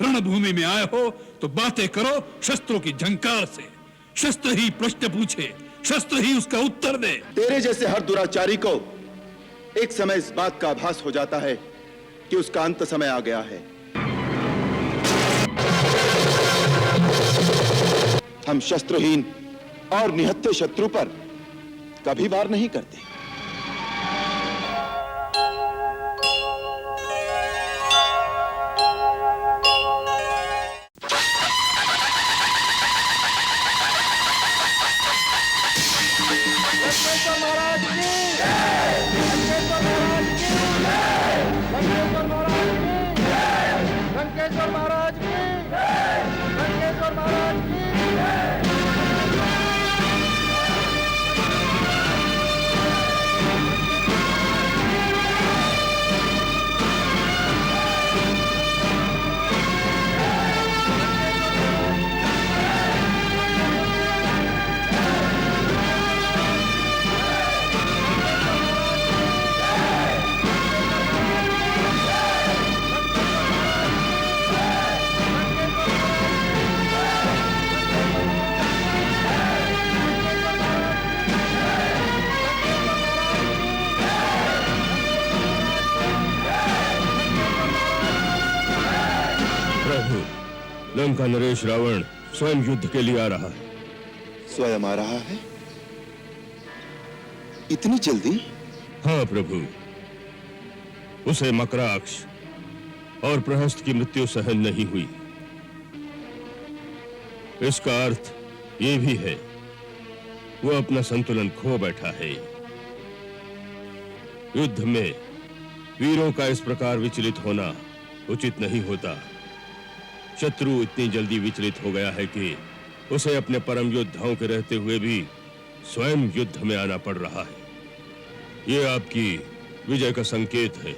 रणभूमि में आए हो तो बातें करो शस्त्रों की झंकार से। शस्त्र ही प्रश्न पूछे, शस्त्र ही उसका उत्तर दे। तेरे जैसे हर दुराचारी को एक समय इस बात का आभास हो जाता है कि उसका अंत समय आ गया है। हम शस्त्रहीन और निहत्थे शत्रु पर कभी वार नहीं करते। लंका नरेश रावण स्वयं युद्ध के लिए आ रहा है। स्वयं आ रहा है? इतनी जल्दी? हाँ प्रभु, उसे मकराक्ष और प्रहस्त की मृत्यु सहन नहीं हुई। इसका अर्थ ये भी है वो अपना संतुलन खो बैठा है। युद्ध में वीरों का इस प्रकार विचलित होना उचित नहीं होता। शत्रु इतनी जल्दी विचलित हो गया है कि उसे अपने परम योद्धाओं के रहते हुए भी स्वयं युद्ध में आना पड़ रहा है। यह आपकी विजय का संकेत है।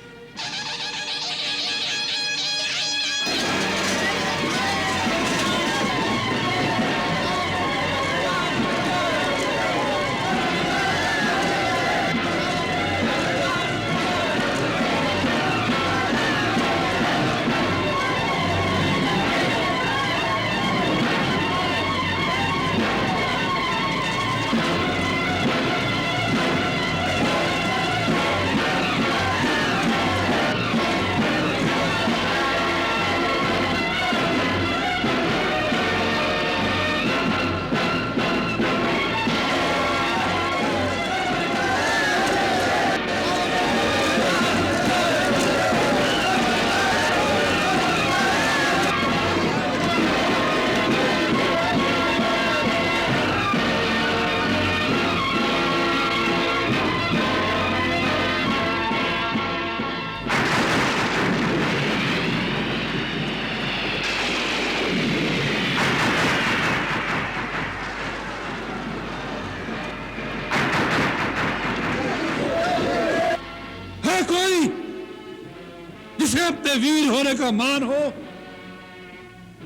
अपने वीर होने का मान हो।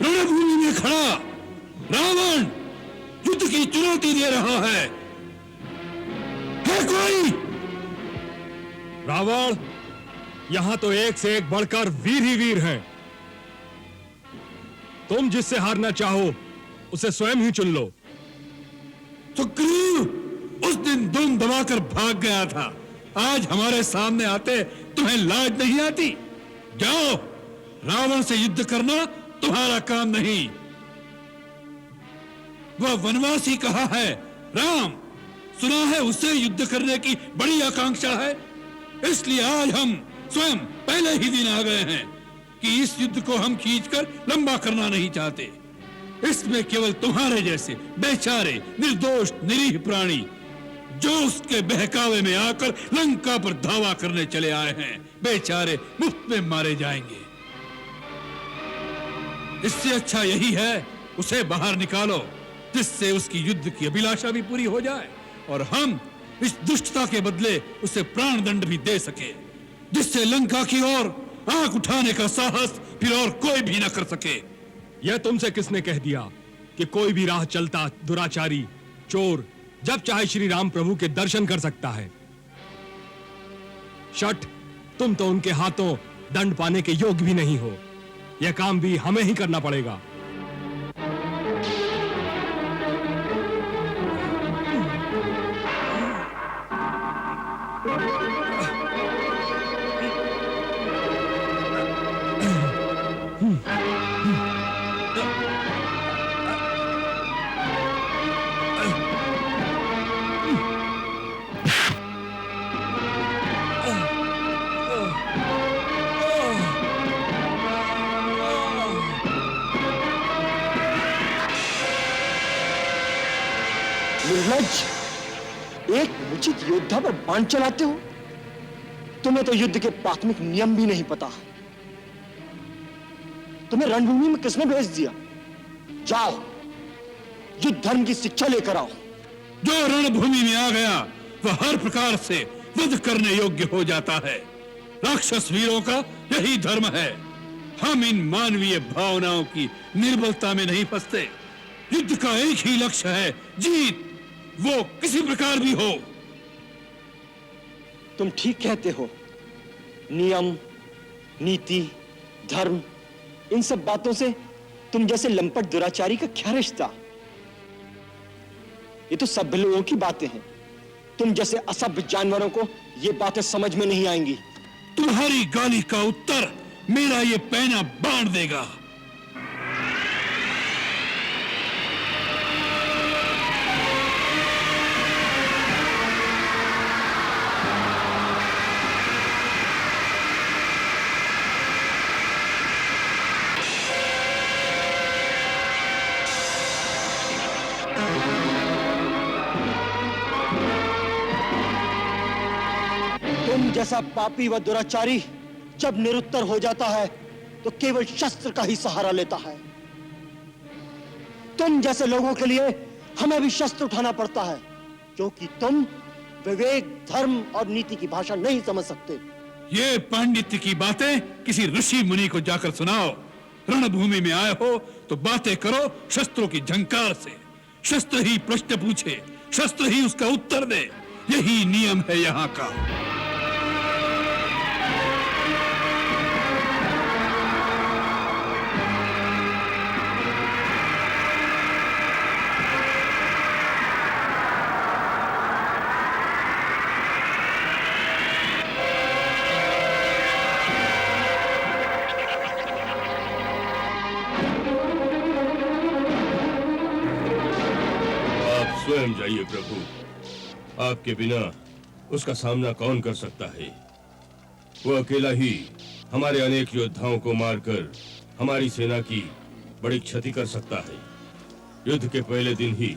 रणभूमि में खड़ा रावण युद्ध की चुनौती दे रहा है कोई? रावण, यहां तो एक से एक बढ़कर वीर ही वीर हैं। तुम जिससे हारना चाहो उसे स्वयं ही चुन लो। सुग्रीव उस दिन दुम दबाकर भाग गया था, आज हमारे सामने आते तुम्हें लाज नहीं आती? जाओ, रावण से युद्ध करना तुम्हारा काम नहीं। वह वनवासी कहा है राम, सुना है उससे युद्ध करने की बड़ी आकांक्षा है, इसलिए आज हम स्वयं पहले ही दिन आ गए हैं कि इस युद्ध को हम खींचकर लंबा करना नहीं चाहते। इसमें केवल तुम्हारे जैसे बेचारे निर्दोष निरीह प्राणी जो उसके बहकावे में आकर लंका पर धावा करने चले आए हैं, बेचारे मुफ्त में मारे जाएंगे। इससे अच्छा यही है उसे बाहर निकालो, जिससे उसकी युद्ध की अभिलाषा भी पूरी हो जाए और हम इस दुष्टता के बदले उसे प्राण दंड भी दे सके, जिससे लंका की ओर आंख उठाने का साहस फिर और कोई भी न कर सके। यह तुमसे किसने कह दिया कि कोई भी राह चलता दुराचारी चोर जब चाहे श्री राम प्रभु के दर्शन कर सकता है? शठ, तुम तो उनके हाथों दंड पाने के योग्य भी नहीं हो। यह काम भी हमें ही करना पड़ेगा। निर्लज्ज, एक उचित योद्धा पर बाण चलाते हो। तुम्हें तो युद्ध के प्राथमिक नियम भी नहीं पता। तुम्हें रणभूमि में किसने भेज दिया? जाओ, युद्ध धर्म की शिक्षा लेकर आओ। जो रणभूमि में आ गया वह हर प्रकार से वध करने योग्य हो जाता है। राक्षस वीरों का यही धर्म है। हम इन मानवीय भावनाओं की निर्बलता में नहीं फंसते। युद्ध का एक ही लक्ष्य है, जीत, वो किसी प्रकार भी हो। तुम ठीक कहते हो। नियम, नीति, धर्म, इन सब बातों से तुम जैसे लंपट दुराचारी का क्या रिश्ता? ये तो सभ्य लोगों की बातें हैं। तुम जैसे असभ्य जानवरों को ये बातें समझ में नहीं आएंगी। तुम्हारी गाली का उत्तर मेरा ये पैना बांध देगा। तुम जैसा पापी व दुराचारी जब निरुत्तर हो जाता है तो केवल शस्त्र का ही सहारा लेता है। तुम जैसे लोगों के लिए हमें भी शस्त्र उठाना पड़ता है, क्योंकि तुम विवेक, धर्म और नीति की भाषा नहीं समझ सकते। ये पांडित्य की बातें किसी ऋषि मुनि को जाकर सुनाओ। रणभूमि में आए हो तो बातें करो शस्त्रों की झंकार से। शस्त्र ही प्रश्न पूछे, शस्त्र ही उसका उत्तर दे। यही नियम है यहाँ का। स्वयं जाइए प्रभु। आपके बिना उसका सामना कौन कर सकता है? वो अकेला ही हमारे अनेक योद्धाओं को मारकर हमारी सेना की बड़ी क्षति कर सकता है। युद्ध के पहले दिन ही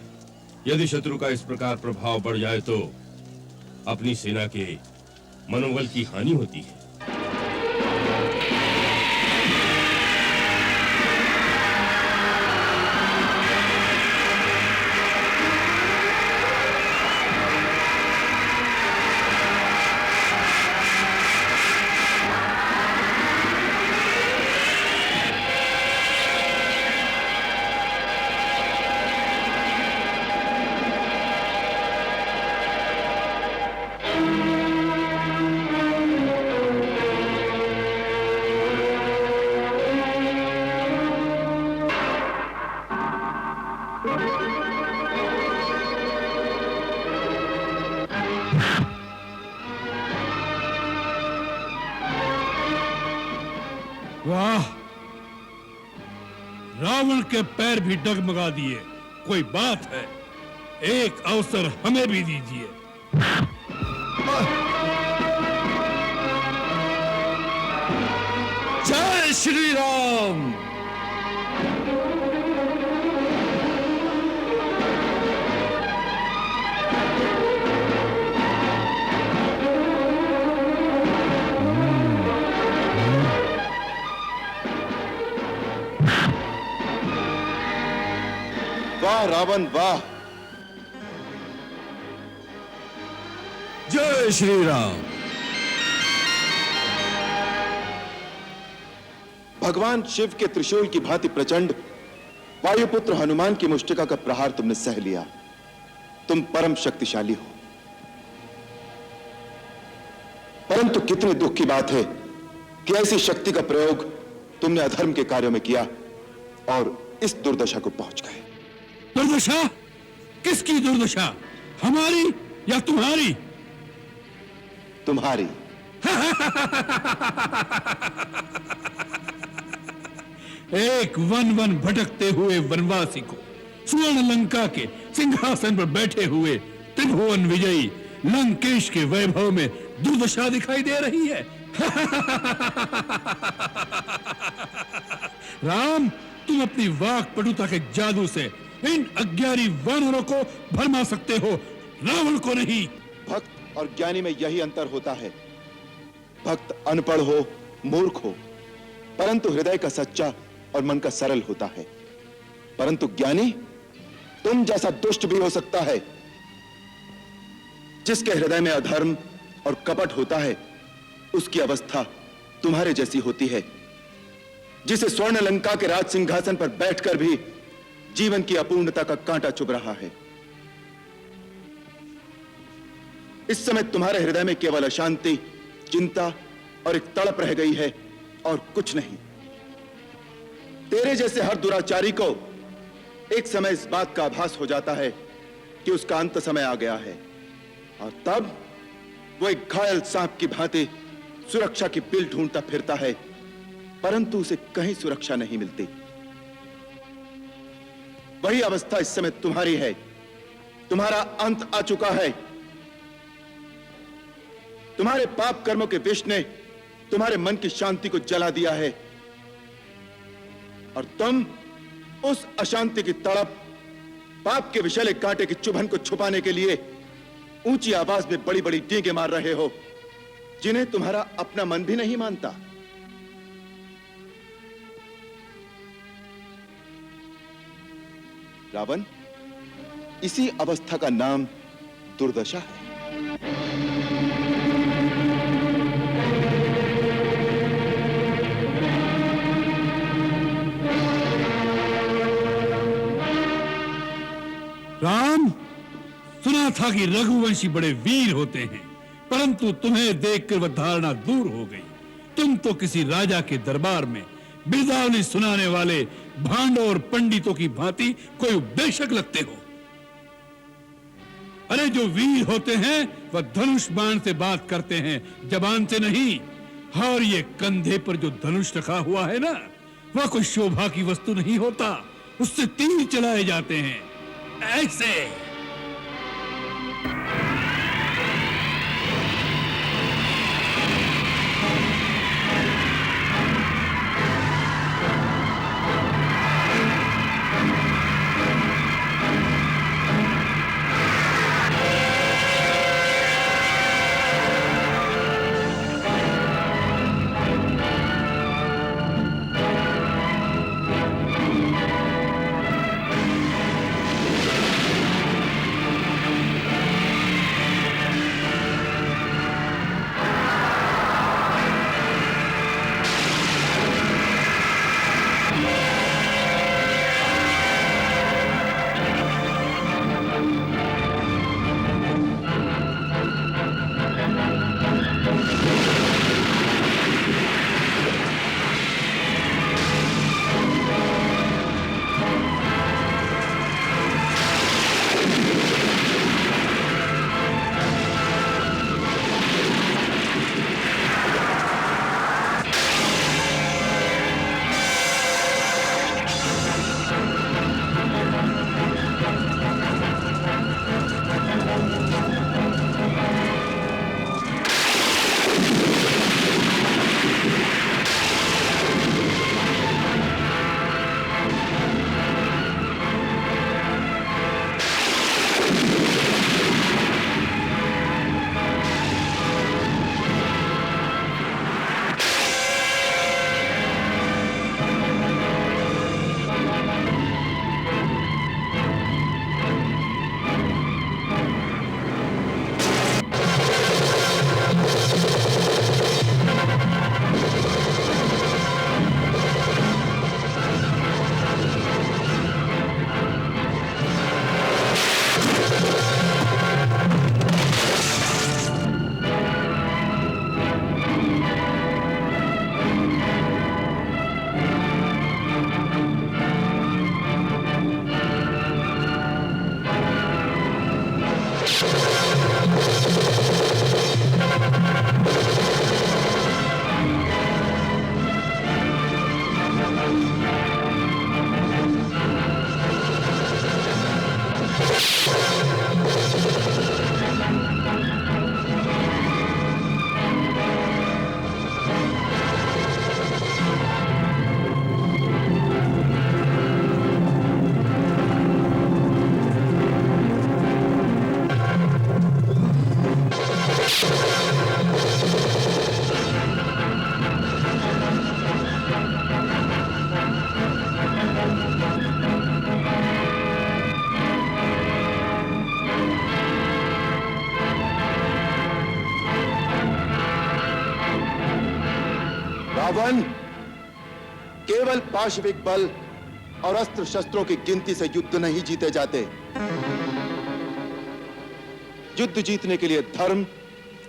यदि शत्रु का इस प्रकार प्रभाव बढ़ जाए तो अपनी सेना के मनोबल की हानि होती है। वाह, रावण के पैर भी डगमगा दिए। कोई बात है, एक अवसर हमें भी दीजिए। जय श्री राम। वाह रावण वाह। जय श्री राम। भगवान शिव के त्रिशूल की भांति प्रचंड वायुपुत्र हनुमान की मुष्टिका का प्रहार तुमने सह लिया। तुम परम शक्तिशाली हो। परंतु कितने दुख की बात है कि ऐसी शक्ति का प्रयोग तुमने अधर्म के कार्यों में किया और इस दुर्दशा को पहुंच गए। दुर्दशा? किसकी दुर्दशा? हमारी या तुम्हारी? तुम्हारी। एक वन वन भटकते हुए वनवासी को स्वर्ण लंका के सिंहासन पर बैठे हुए त्रिभुवन विजयी लंकेश के वैभव में दुर्दशा दिखाई दे रही है। राम, तुम अपनी वाक पटुता के जादू से इन अज्ञानी वानरों को भरमा सकते हो, रावण को नहीं। भक्त और ज्ञानी में यही अंतर होता है। भक्त अनपढ़ हो, मूर्ख हो, परंतु हृदय का सच्चा और मन का सरल होता है। परंतु ज्ञानी तुम जैसा दुष्ट भी हो सकता है। जिसके हृदय में अधर्म और कपट होता है, उसकी अवस्था तुम्हारे जैसी होती है। जिसे स्वर्ण लंका के राज सिंहासन पर बैठकर भी जीवन की अपूर्णता का कांटा चुभ रहा है। इस समय तुम्हारे हृदय में केवल अशांति, चिंता और एक तड़प रह गई है और कुछ नहीं। तेरे जैसे हर दुराचारी को एक समय इस बात का आभास हो जाता है कि उसका अंत समय आ गया है, और तब वो एक घायल सांप की भांति सुरक्षा की पिल ढूंढता फिरता है, परंतु उसे कहीं सुरक्षा नहीं मिलती। वही अवस्था इस समय तुम्हारी है। तुम्हारा अंत आ चुका है। तुम्हारे पाप कर्मों के विष ने तुम्हारे मन की शांति को जला दिया है, और तुम उस अशांति की तड़प, पाप के विषैले कांटे की चुभन को छुपाने के लिए ऊंची आवाज में बड़ी बड़ी डींगे मार रहे हो, जिन्हें तुम्हारा अपना मन भी नहीं मानता। रावण, इसी अवस्था का नाम दुर्दशा है। राम, सुना था कि रघुवंशी बड़े वीर होते हैं, परंतु तुम्हें देखकर वह धारणा दूर हो गई। तुम तो किसी राजा के दरबार में बिरदावली सुनाने वाले भांडों और पंडितों की भांति कोई उपदेशक लगते हो। अरे जो वीर होते हैं वह धनुष बाण से बात करते हैं, जबान से नहीं। और ये कंधे पर जो धनुष रखा हुआ है ना, वह कोई शोभा की वस्तु नहीं होता, उससे तीर चलाए जाते हैं ऐसे। धन केवल पाशविक बल और अस्त्र शस्त्रों की गिनती से युद्ध नहीं जीते जाते। युद्ध जीतने के लिए धर्म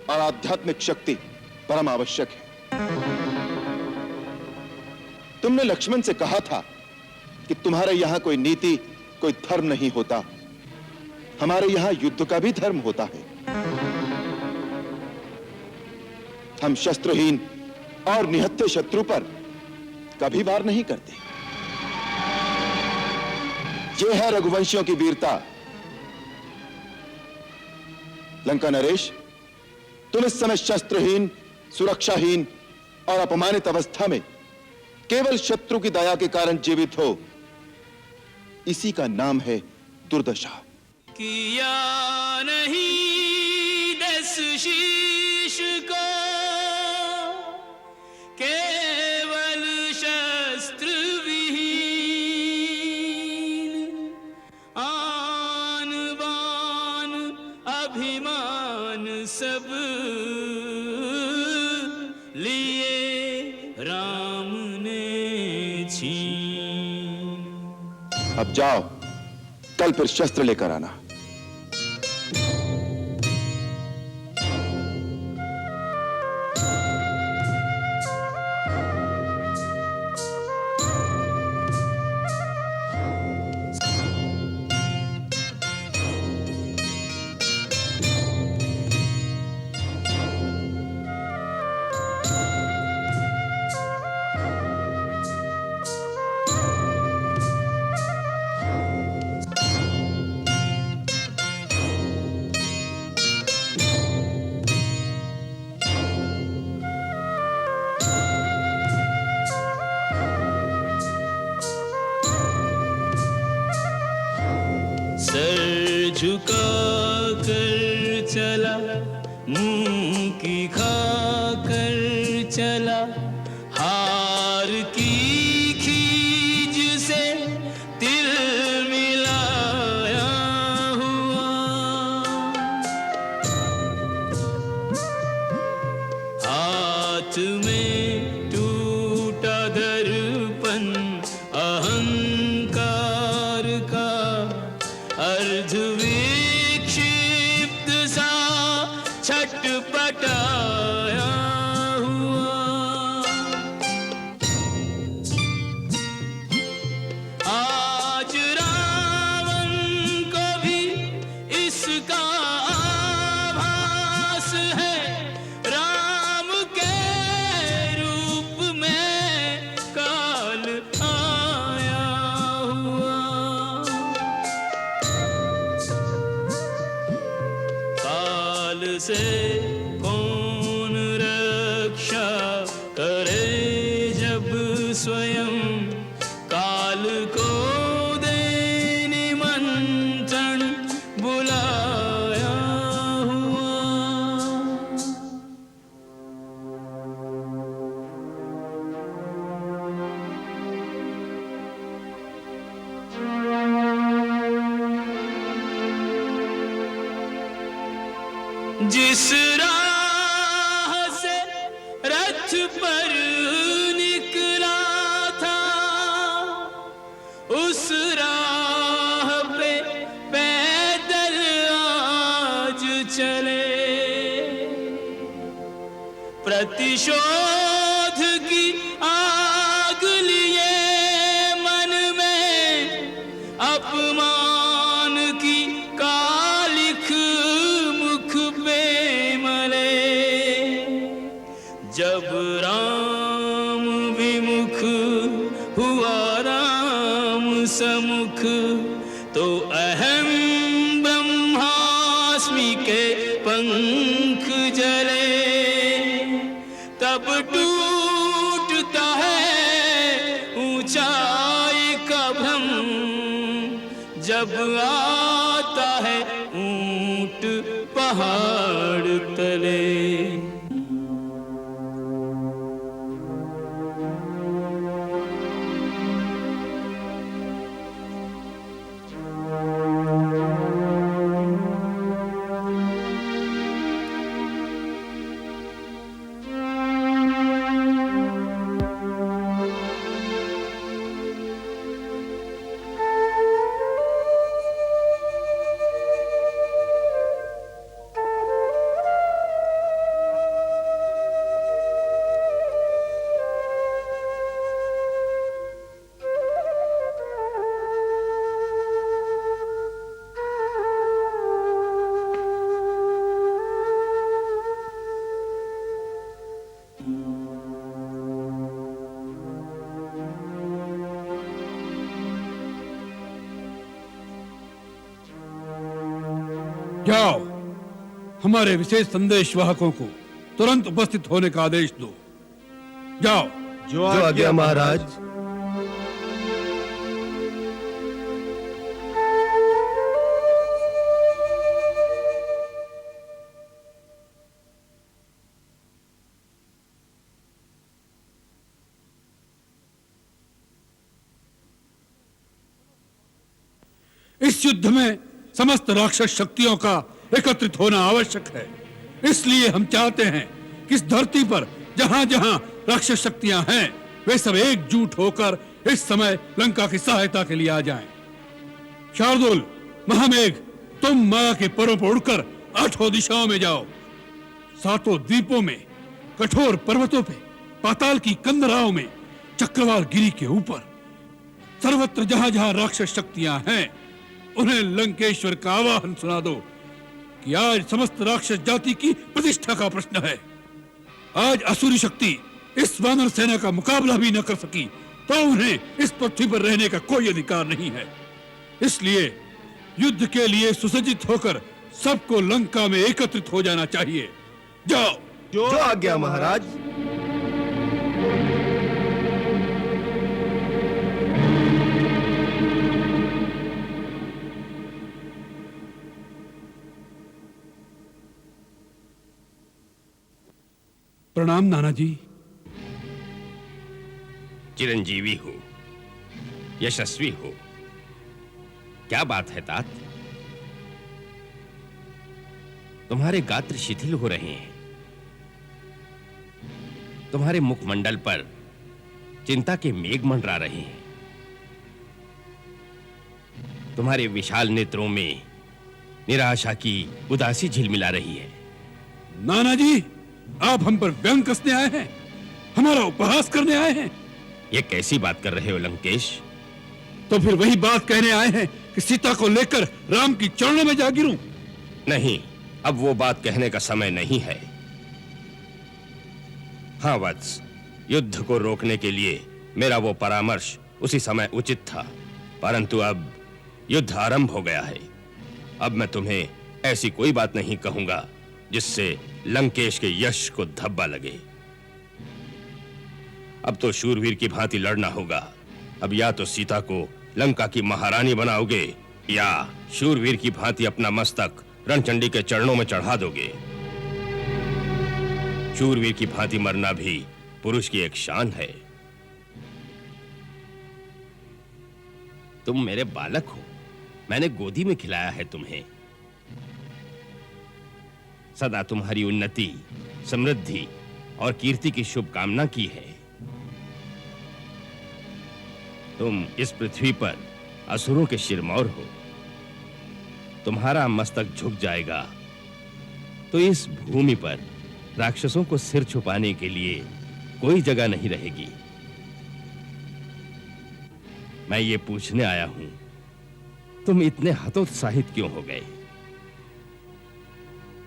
और आध्यात्मिक शक्ति परम आवश्यक है। तुमने लक्ष्मण से कहा था कि तुम्हारे यहां कोई नीति, कोई धर्म नहीं होता। हमारे यहां युद्ध का भी धर्म होता है। हम शस्त्रहीन और निहत्थे शत्रु पर कभी वार नहीं करते। यह है रघुवंशियों की वीरता। लंका नरेश, तुम इस समय शस्त्रहीन, सुरक्षाहीन और अपमानित अवस्था में केवल शत्रु की दया के कारण जीवित हो। इसी का नाम है दुर्दशा। किया नहीं दस शीश को, केवल शस्त्र विहीन, आन बान अभिमान सब लिए राम ने छीन। अब जाओ, कल फिर शस्त्र लेकर आना। सर झुका कर चला, मुंह की खा कर चला, हार की खीज से तिल मिलाया हुआ। हाथ में टूटा दर्पण अहंकार का, अर्धविक्षिप्त सा छटपटाया हुआ। आज रावण को भी इसका आभास है, राम के रूप में काल आया हुआ। काल से कौन रक्षा करे जब स्वयं काल को दे निमंत्रण बुलाया हुआ। जिस राह से रथ पर निकला था, उस राह पे पैदल आज चले। प्रतिशोध की आग लिए मन में, अपमान की कालिख मुख पे मले। जब राम विमुख हुआ राम समुख, तो अहम ब्रह्मास्मि के पंख जले। तब टूटता है ऊंचाई का भ्रम, जब आता है ऊंट पहाड़ तले। जाओ, हमारे विशेष संदेश वाहकों को तुरंत उपस्थित होने का आदेश दो। जाओ। जो आज्ञा महाराज। इस युद्ध में समस्त राक्षस शक्तियों का एकत्रित होना आवश्यक है। इसलिए हम चाहते हैं कि इस धरती पर जहां जहां राक्षस शक्तियां हैं, वे सब एकजुट होकर इस समय लंका की सहायता के लिए आ जाएं। शार्दुल, महामेघ, तुम माया के परों पर उड़कर 8 दिशाओं में जाओ। 7 द्वीपों में, कठोर पर्वतों पे, पाताल की कंदराओं में, चक्रवाल गिरी के ऊपर, सर्वत्र जहां जहां राक्षस शक्तियां हैं, उन्हें लंकेश्वर का आवाहन सुना दो कि आज समस्त राक्षस जाति की प्रतिष्ठा का प्रश्न है। आज असुरी शक्ति इस वानर सेना का मुकाबला भी न कर सकी तो उन्हें इस पृथ्वी पर रहने का कोई अधिकार नहीं है। इसलिए युद्ध के लिए सुसज्जित होकर सबको लंका में एकत्रित हो जाना चाहिए। जाओ। जो आज्ञा महाराज। प्रणाम नाना जी। चिरंजीवी हो, यशस्वी हो। क्या बात है तात? तुम्हारे गात्र शिथिल हो रहे हैं। तुम्हारे मुखमंडल पर चिंता के मेघ मंडरा रहे हैं। तुम्हारे विशाल नेत्रों में निराशा की उदासी झिलमिला रही है। नाना जी, आप हम पर व्यंग कसने आए हैं, हमारा उपहास करने आए हैं। ये कैसी बात कर रहे हो लंकेश? तो फिर वही बात कहने आए हैं कि सीता को लेकर राम की चरणों में जा गिरूं? नहीं, अब वो बात कहने का समय नहीं है। हाँ वत्स, युद्ध को रोकने के लिए मेरा वो परामर्श उसी समय उचित था, परंतु अब युद्ध आरंभ हो गया है। अब मैं तुम्हें ऐसी कोई बात नहीं कहूंगा जिससे लंकेश के यश को धब्बा लगे। अब तो शूरवीर की भांति लड़ना होगा। अब या तो सीता को लंका की महारानी बनाओगे या शूरवीर की भांति अपना मस्तक रणचंडी के चरणों में चढ़ा दोगे। शूरवीर की भांति मरना भी पुरुष की एक शान है। तुम मेरे बालक हो, मैंने गोदी में खिलाया है तुम्हें। सदा तुम्हारी उन्नति, समृद्धि और कीर्ति की शुभकामना की है। तुम इस पृथ्वी पर असुरों के शिरमौर हो। तुम्हारा मस्तक झुक जाएगा तो इस भूमि पर राक्षसों को सिर छुपाने के लिए कोई जगह नहीं रहेगी। मैं ये पूछने आया हूं, तुम इतने हतोत्साहित क्यों हो गए?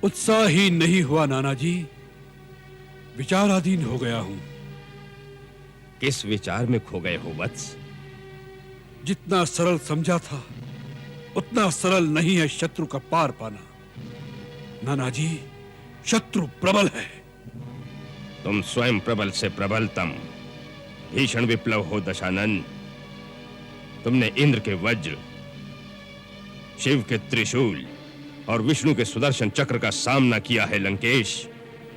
उत्साह ही नहीं हुआ नाना जी, विचाराधीन हो गया हूं। किस विचार में खो गए हो वत्स? जितना सरल समझा था उतना सरल नहीं है शत्रु का पार पाना। नाना जी, शत्रु प्रबल है। तुम स्वयं प्रबल से प्रबलतम भीषण विप्लव हो दशानन। तुमने इंद्र के वज्र, शिव के त्रिशूल और विष्णु के सुदर्शन चक्र का सामना किया है लंकेश।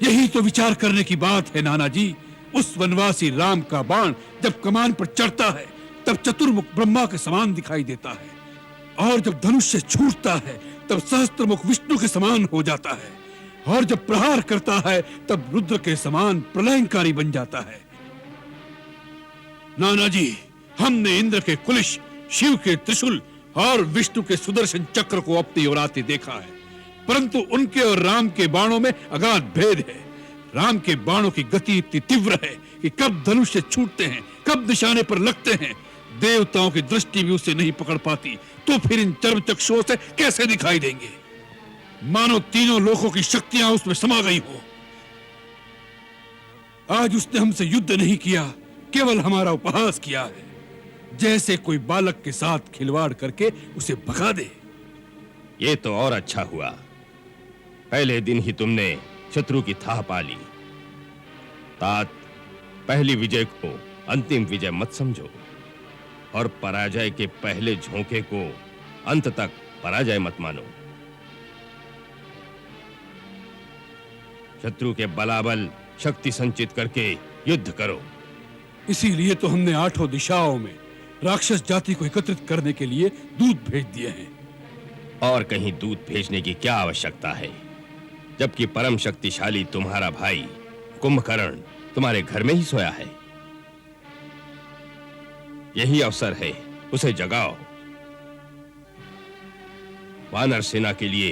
यही तो विचार करने की बात है नाना जी। उस वनवासी राम का बाण जब कमान पर चढ़ता है तब चतुर्मुख ब्रह्मा के समान दिखाई देता है, और जब धनुष से छूटता है तब सहस्त्रमुख विष्णु के समान हो जाता है, और जब प्रहार करता है तब रुद्र के समान प्रलयंकारी बन जाता है। नाना जी, हमने इंद्र के कुलिश, शिव के त्रिशूल और विष्णु के सुदर्शन चक्र को अपनी ओर आते देखा है, परंतु उनके और राम के बाणों में अगाध भेद है। राम के बाणों की गति इतनी तीव्र है कि कब धनुष से छूटते हैं, कब निशाने पर लगते हैं, देवताओं की दृष्टि भी उसे नहीं पकड़ पाती, तो फिर इन चर्म चक्षुओं से कैसे दिखाई देंगे? मानो तीनों लोकों की शक्तियां उसमें समा गई हो। आज उसने हमसे युद्ध नहीं किया, केवल हमारा उपहास किया है, जैसे कोई बालक के साथ खिलवाड़ करके उसे भगा दे। ये तो और अच्छा हुआ पहले दिन ही तुमने शत्रु की थाह पा ली। तात, पहली विजय को अंतिम विजय मत समझो और पराजय के पहले झोंके को अंत तक पराजय मत मानो। शत्रु के बलाबल शक्ति संचित करके युद्ध करो। इसीलिए तो हमने 8 दिशाओं में राक्षस जाति को एकत्रित करने के लिए दूत भेज दिए हैं। और कहीं दूत भेजने की क्या आवश्यकता है, जबकि परम शक्तिशाली तुम्हारा भाई कुंभकर्ण तुम्हारे घर में ही सोया है। यही अवसर है, उसे जगाओ। वानर सेना के लिए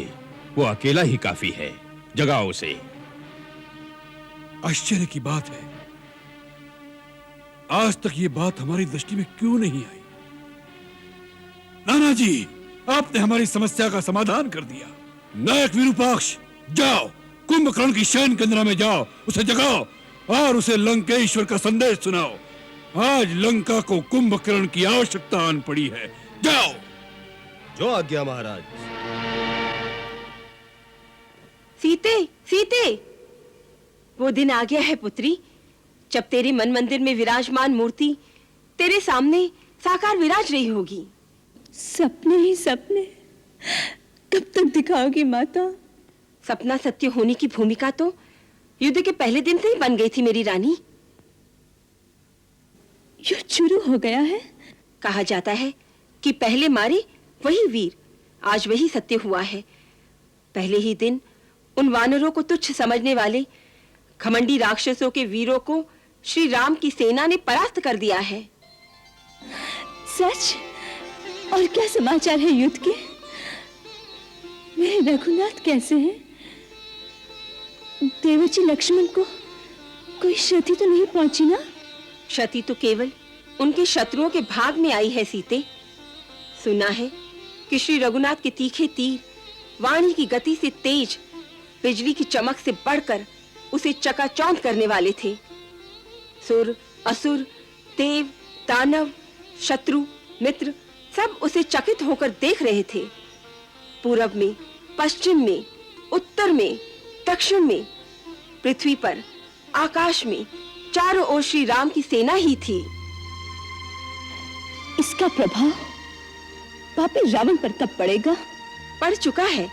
वो अकेला ही काफी है, जगाओ उसे। आश्चर्य की बात है, आज तक ये बात हमारी दृष्टि में क्यों नहीं आई? नाना जी, आपने हमारी समस्या का समाधान कर दिया। नायक विरूपाक्ष, जाओ कुंभकर्ण की शयन केंद्र में जाओ, उसे जगाओ और उसे लंकेश्वर का संदेश सुनाओ। आज लंका को कुंभकर्ण की आवश्यकता आन पड़ी है। जाओ। जो आज्ञा महाराज। सीते, सीते, वो दिन आ गया है पुत्री, जब तेरे मन मंदिर में विराजमान मूर्ति तेरे सामने साकार विराज रही होगी। सपने ही सपने कब तक दिखाओगी माता? सपना सत्य होने की भूमिका तो युद्ध के पहले दिन से ही बन गई थी मेरी रानी। युद्ध शुरू हो गया है। कहा जाता है कि पहले मारे वही वीर। आज वही सत्य हुआ है। पहले ही दिन उन वानरों को तुच्छ समझने वाले घमंडी राक्षसों के वीरों को श्री राम की सेना ने परास्त कर दिया है। सच? और क्या समाचार है युद्ध के? मेरे रघुनाथ कैसे हैं? देवची लक्ष्मण को कोई क्षति तो नहीं पहुंची ना? क्षति तो केवल उनके शत्रुओं के भाग में आई है सीते। सुना है कि श्री रघुनाथ के तीखे तीर वाणी की गति से तेज, बिजली की चमक से बढ़कर उसे चकाचौंध करने वाले थे। सुर, असुर, देव, दानव, शत्रु, मित्र सब उसे चकित होकर देख रहे थे। पूरब में, पश्चिम में, उत्तर में, दक्षिण में, पृथ्वी पर, आकाश में चारों ओर श्री राम की सेना ही थी। इसका प्रभाव पापी रावण पर कब पड़ेगा? पड़ चुका है।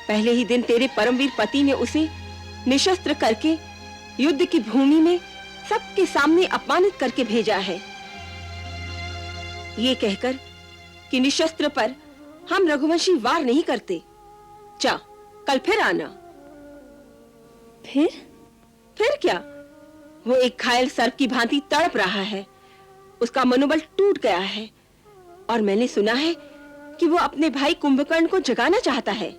पहले ही दिन तेरे परमवीर पति ने उसे निशस्त्र करके युद्ध की भूमि में सबके सामने अपमानित करके भेजा है। ये कहकर कि निशस्त्र पर हम रघुवंशी वार नहीं करते। जा, कल फिर आना। फिर क्या? वो एक घायल सर्प की भांति तड़प रहा है। उसका मनोबल टूट गया है और मैंने सुना है कि वो अपने भाई कुंभकर्ण को जगाना चाहता है।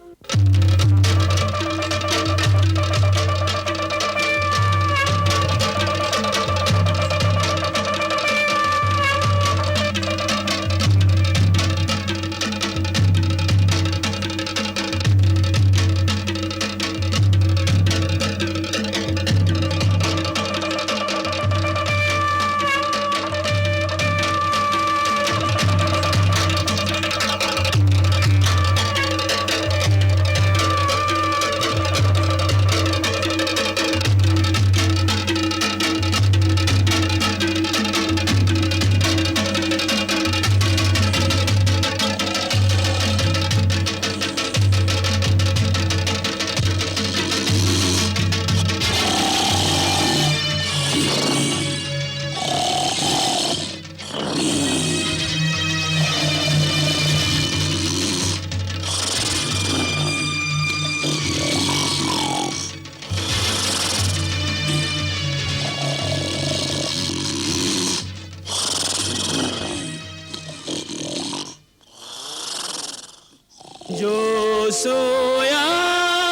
जो सोया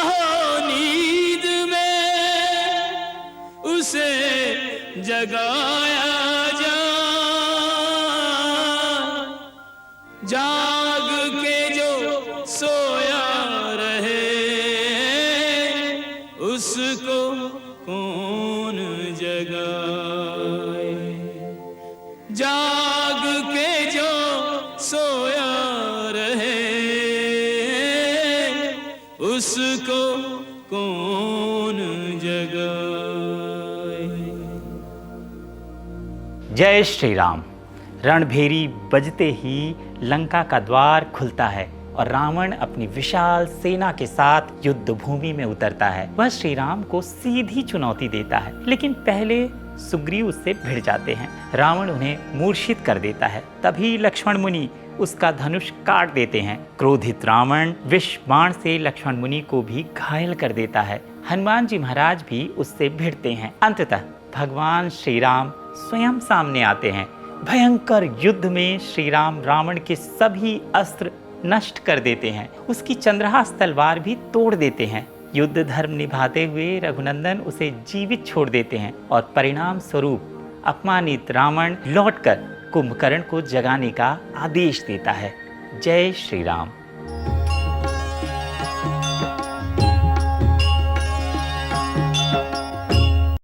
हो नींद में उसे जगाया जा, जाग के जो सोया रहे उसको कौन जगाए। जाग के जो सोया रहे उसको कौन जगाए। जय श्री राम। रणभेरी बजते ही लंका का द्वार खुलता है और रावण अपनी विशाल सेना के साथ युद्ध भूमि में उतरता है। वह श्री राम को सीधी चुनौती देता है, लेकिन पहले सुग्रीव उससे भिड़ जाते हैं। रावण उन्हें मूर्छित कर देता है। तभी लक्ष्मण मुनि उसका धनुष काट देते हैं। क्रोधित रावण विष बाण से लक्ष्मण मुनि को भी घायल कर देता है। हनुमान जी महाराज भी उससे भिड़ते हैं। अंततः भगवान श्री राम स्वयं सामने आते हैं। भयंकर युद्ध में श्री राम रावण के सभी अस्त्र नष्ट कर देते हैं। उसकी चंद्रहास तलवार भी तोड़ देते हैं। युद्ध धर्म निभाते हुए रघुनंदन उसे जीवित छोड़ देते हैं और परिणाम स्वरूप अपमानित रावण लौटकर कुंभकर्ण को जगाने का आदेश देता है। जय श्री राम।